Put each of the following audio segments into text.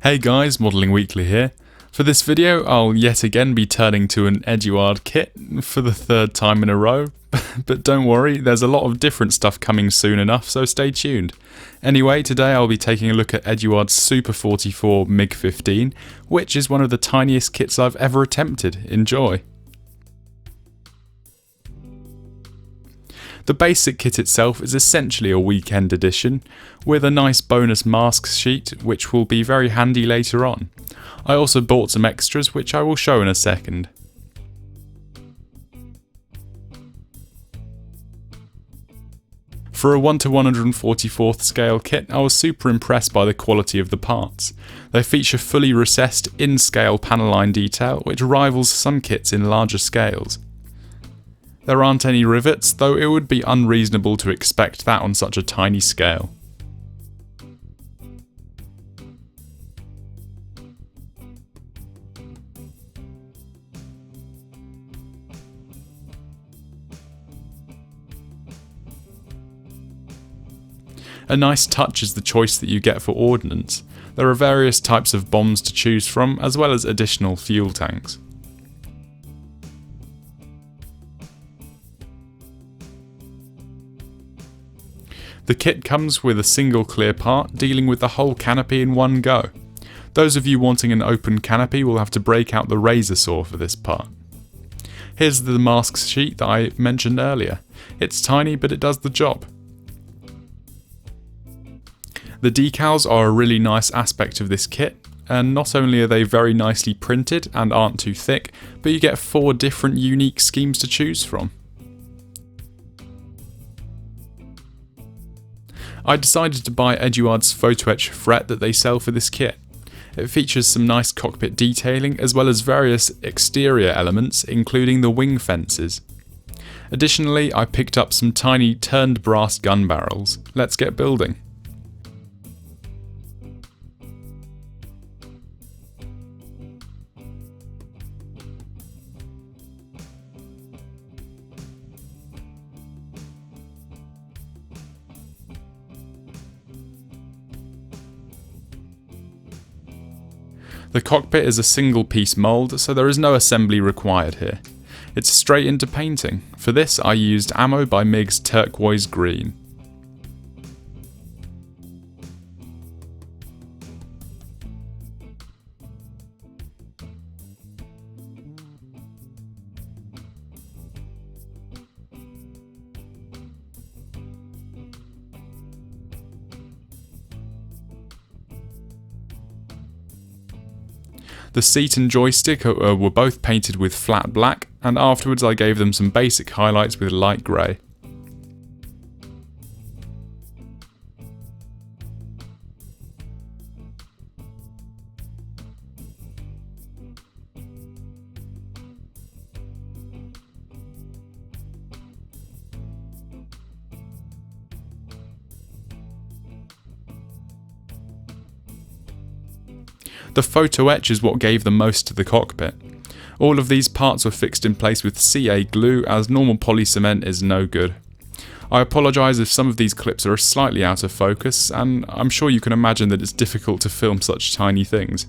Hey guys, Modelling Weekly here. For this video, I'll yet again be turning to an Eduard kit for the third time in a row, but don't worry, there's a lot of different stuff coming soon enough, so stay tuned. Anyway, today I'll be taking a look at Eduard's Super44 MiG-15, which is one of the tiniest kits I've ever attempted. Enjoy! The basic kit itself is essentially a weekend edition, with a nice bonus masks sheet which will be very handy later on. I also bought some extras which I will show in a second. For a 1:144th scale kit, I was super impressed by the quality of the parts. They feature fully recessed in-scale panel line detail which rivals some kits in larger scales. There aren't any rivets, though it would be unreasonable to expect that on such a tiny scale. A nice touch is the choice that you get for ordnance. There are various types of bombs to choose from, as well as additional fuel tanks. The kit comes with a single clear part, dealing with the whole canopy in one go. Those of you wanting an open canopy will have to break out the razor saw for this part. Here's the masks sheet that I mentioned earlier. It's tiny, but it does the job. The decals are a really nice aspect of this kit, and not only are they very nicely printed and aren't too thick, but you get 4 different unique schemes to choose from. I decided to buy Eduard's photo etch fret that they sell for this kit. It features some nice cockpit detailing as well as various exterior elements, including the wing fences. Additionally, I picked up some tiny turned brass gun barrels. Let's get building. The cockpit is a single piece mould, so there is no assembly required here. It's straight into painting. For this I used ammo by MiG's turquoise green. The seat and joystick were both painted with flat black, and afterwards I gave them some basic highlights with light grey. The photo etch is what gave the most to the cockpit. All of these parts were fixed in place with CA glue, as normal poly cement is no good. I apologise if some of these clips are slightly out of focus, and I'm sure you can imagine that it's difficult to film such tiny things.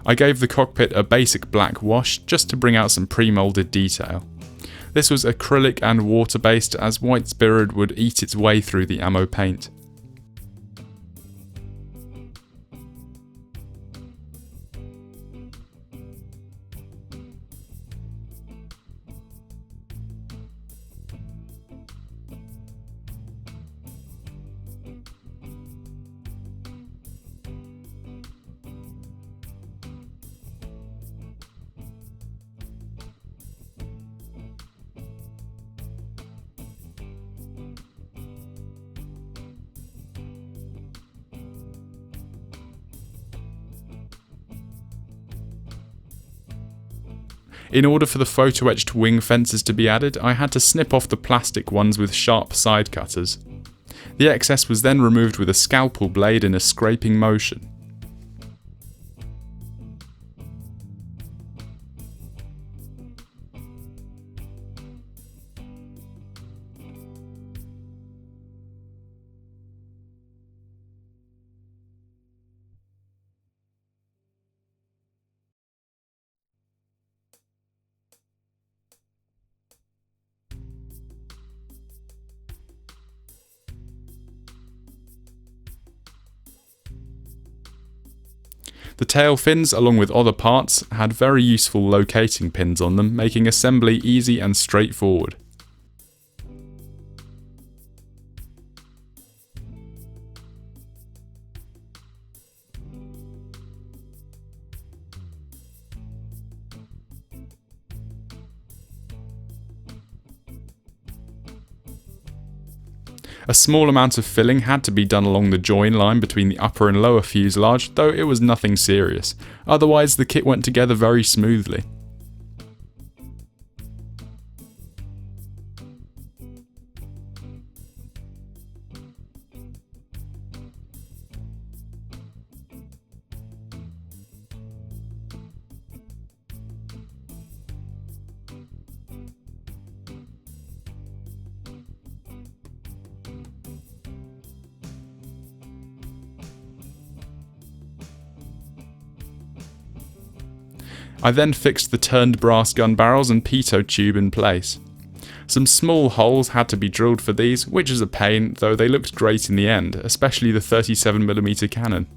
I gave the cockpit a basic black wash just to bring out some pre-moulded detail. This was acrylic and water-based, as white spirit would eat its way through the ammo paint. In order for the photo-etched wing fences to be added, I had to snip off the plastic ones with sharp side cutters. The excess was then removed with a scalpel blade in a scraping motion. The tail fins, along with other parts, had very useful locating pins on them, making assembly easy and straightforward. A small amount of filling had to be done along the join line between the upper and lower fuselage, though it was nothing serious. Otherwise, the kit went together very smoothly. I then fixed the turned brass gun barrels and pitot tube in place. Some small holes had to be drilled for these, which is a pain, though they looked great in the end, especially the 37mm cannon.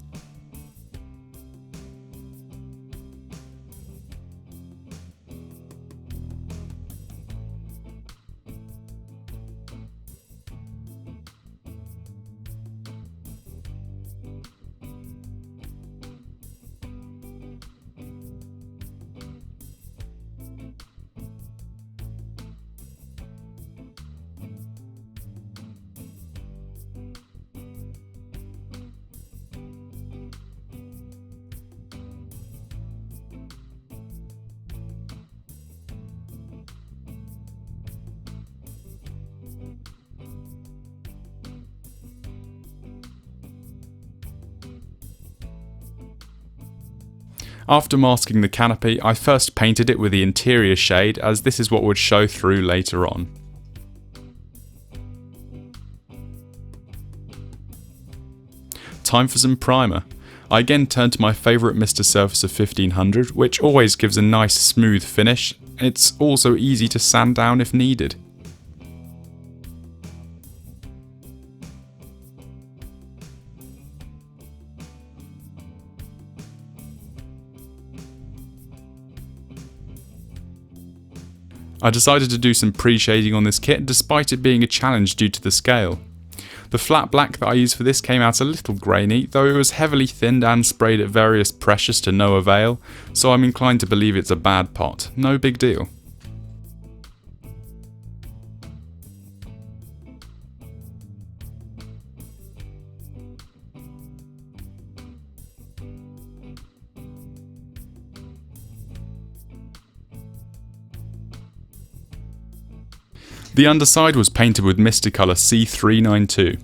After masking the canopy, I first painted it with the interior shade, as this is what would show through later on. Time for some primer. I again turned to my favourite Mr. Surfacer 1500, which always gives a nice smooth finish. It's also easy to sand down if needed. I decided to do some pre-shading on this kit despite it being a challenge due to the scale. The flat black that I used for this came out a little grainy, though it was heavily thinned and sprayed at various pressures to no avail, so I'm inclined to believe it's a bad pot. No big deal. The underside was painted with Mysticolor C392.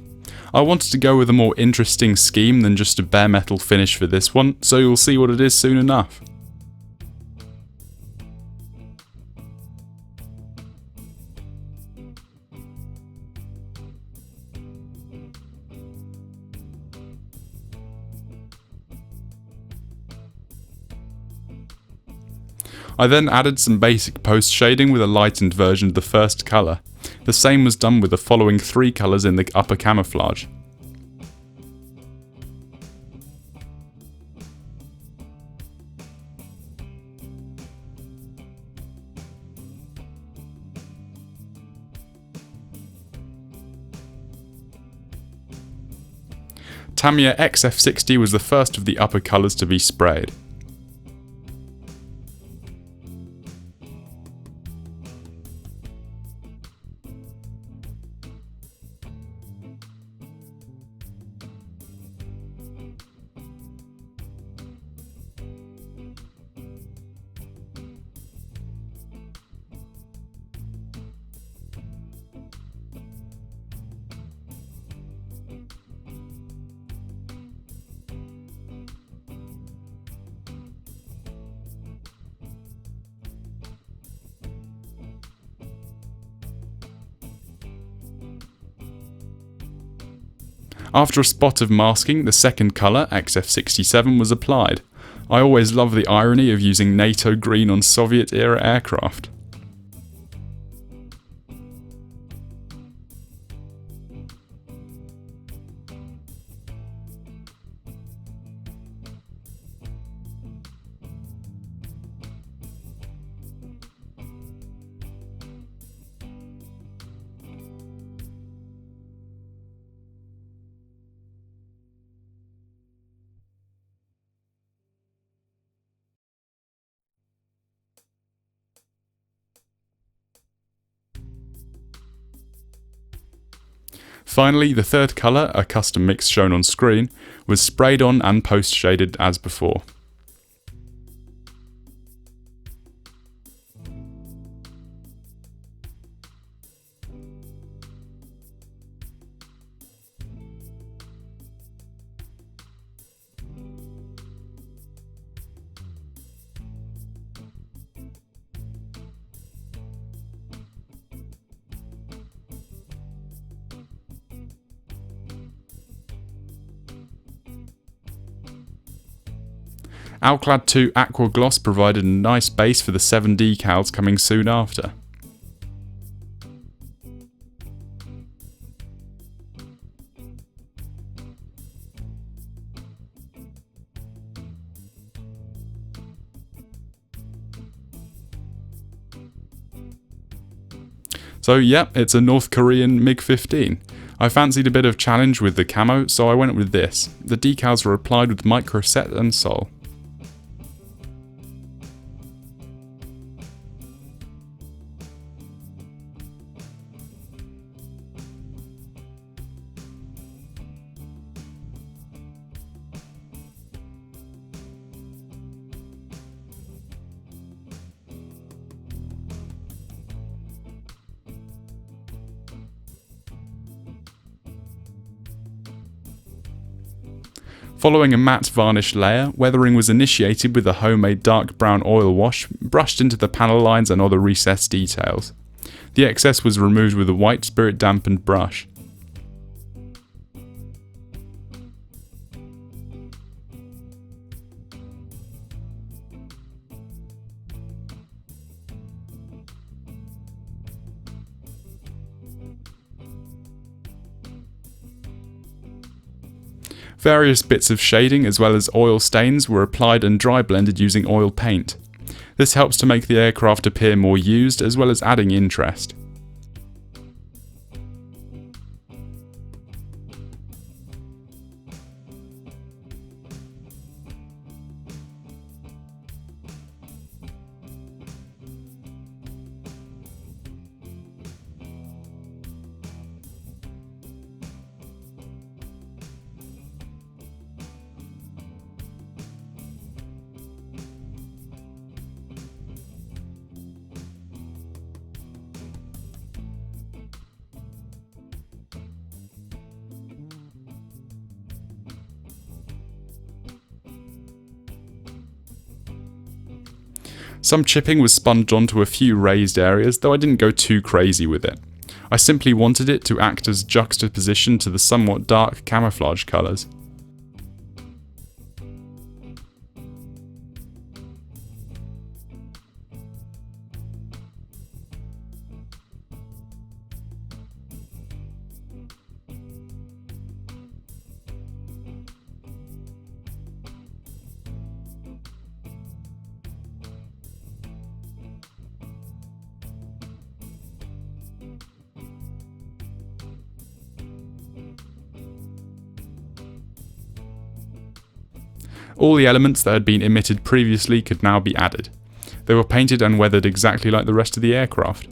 I wanted to go with a more interesting scheme than just a bare metal finish for this one, so you'll see what it is soon enough. I then added some basic post shading with a lightened version of the first colour. The same was done with the following 3 colours in the upper camouflage. Tamiya XF60 was the first of the upper colours to be sprayed. After a spot of masking, the second colour, XF67, was applied. I always love the irony of using NATO green on Soviet-era aircraft. Finally, the third colour, a custom mix shown on screen, was sprayed on and post-shaded as before. Alclad 2 Aqua Gloss provided a nice base for the 7 decals coming soon after. So yeah, it's a North Korean MiG-15. I fancied a bit of challenge with the camo, so I went with this. The decals were applied with microset and sol. Following a matte varnish layer, weathering was initiated with a homemade dark brown oil wash brushed into the panel lines and other recessed details. The excess was removed with a white spirit dampened brush. Various bits of shading as well as oil stains were applied and dry blended using oil paint. This helps to make the aircraft appear more used as well as adding interest. Some chipping was sponged onto a few raised areas, though I didn't go too crazy with it. I simply wanted it to act as juxtaposition to the somewhat dark camouflage colours. All the elements that had been emitted previously could now be added. They were painted and weathered exactly like the rest of the aircraft.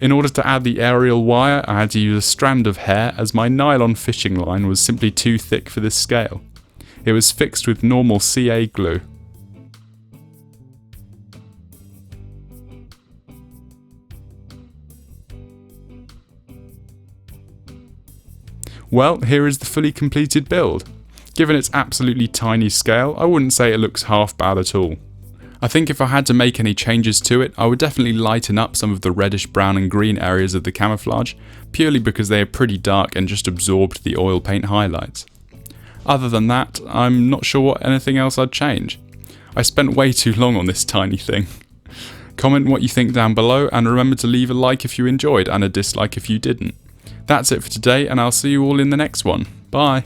In order to add the aerial wire, I had to use a strand of hair as my nylon fishing line was simply too thick for this scale. It was fixed with normal CA glue. Well, here is the fully completed build. Given its absolutely tiny scale, I wouldn't say it looks half bad at all. I think if I had to make any changes to it, I would definitely lighten up some of the reddish brown and green areas of the camouflage, purely because they are pretty dark and just absorbed the oil paint highlights. Other than that, I'm not sure what anything else I'd change. I spent way too long on this tiny thing. Comment what you think down below, and remember to leave a like if you enjoyed and a dislike if you didn't. That's it for today, and I'll see you all in the next one. Bye!